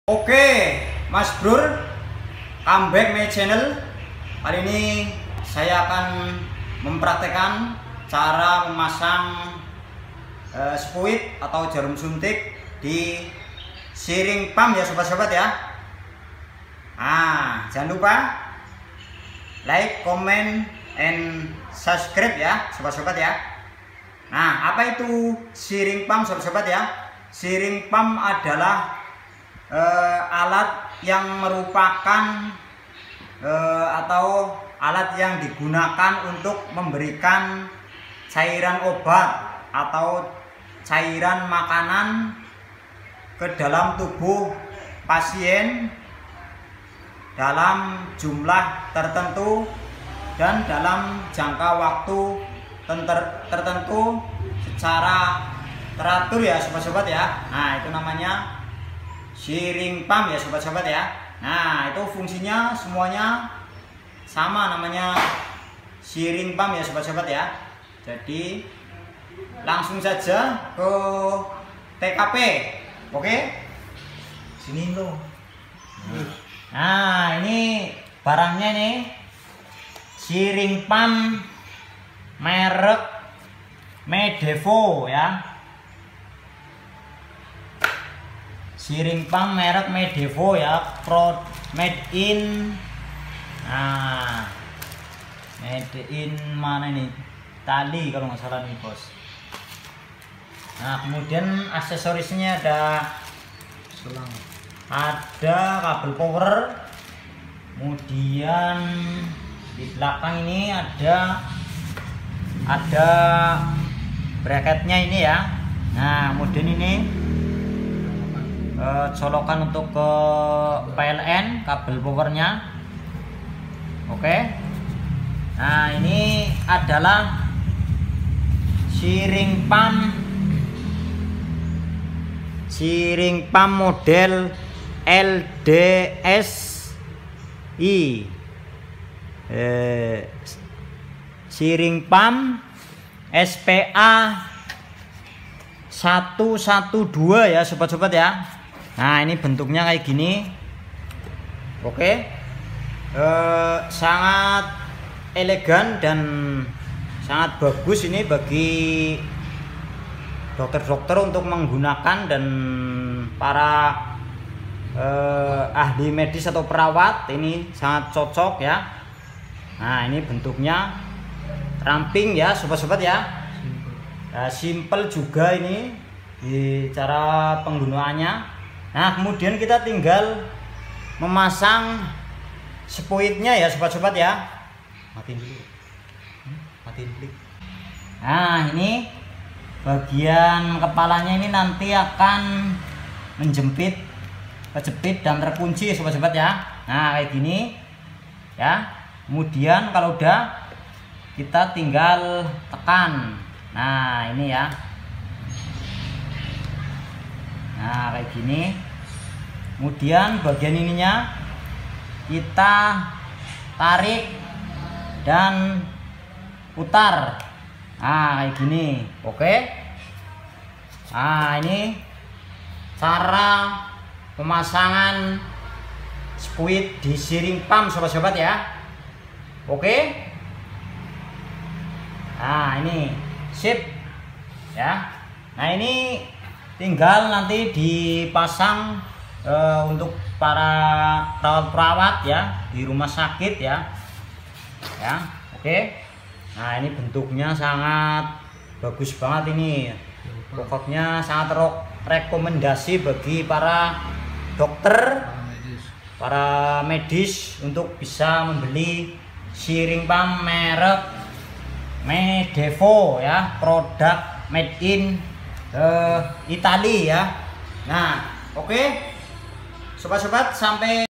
Oke, Mas Brur, comeback my channel. Kali ini saya akan mempraktekkan cara memasang spuit atau jarum suntik di shearing pump ya sobat-sobat ya. Nah, jangan lupa like, comment, and subscribe ya sobat-sobat ya. Nah, apa itu shearing pump sobat-sobat ya? Shearing pump adalah alat yang merupakan atau alat yang digunakan untuk memberikan cairan obat atau cairan makanan ke dalam tubuh pasien dalam jumlah tertentu dan dalam jangka waktu tertentu secara teratur ya sobat-sobat ya. Nah, itu namanya shearing pump ya sobat-sobat ya. Nah, itu fungsinya semuanya sama, namanya shearing pump ya sobat-sobat ya. Jadi langsung saja ke TKP. Oke, sini lo. Nah, ini barangnya nih, shearing pump merek Medevo ya. Shearing pump merek Medevo ya, made in mana ini, Itali kalau nggak salah nih bos. Nah, kemudian aksesorisnya ada selang, ada kabel power, kemudian di belakang ini ada bracketnya ini ya. Nah, kemudian ini colokan untuk ke PLN kabel powernya. Oke. Nah, ini adalah shearing pump model LDSI, shearing pump SPA 112 ya sobat-sobat ya. Nah, ini bentuknya kayak gini. Oke, sangat elegan dan sangat bagus ini bagi dokter-dokter untuk menggunakan, dan para ahli medis atau perawat ini sangat cocok ya. Nah, ini bentuknya ramping ya sobat-sobat ya. Simple juga ini di cara penggunaannya. Nah, kemudian kita tinggal memasang spuitnya ya sobat-sobat ya. Matiin dulu. Matiin dulu. Nah, ini bagian kepalanya ini nanti akan kejepit dan terkunci sobat-sobat ya. Nah, kayak gini ya. Kemudian kalau udah, kita tinggal tekan. Nah, ini ya. Nah, kayak gini. Kemudian bagian ininya kita tarik dan putar. Nah, kayak gini. Oke. Nah, ini cara pemasangan spuit di shearing pump sobat-sobat ya. Oke. Nah, ini sip ya. Nah, ini tinggal nanti dipasang untuk para perawat ya di rumah sakit ya. Ya, oke. Nah, ini bentuknya sangat bagus banget ini. Pokoknya sangat rekomendasi bagi para dokter, para medis untuk bisa membeli shearing pump merek Medevo ya, produk made in Itali ya. Nah, oke sobat-sobat, sampai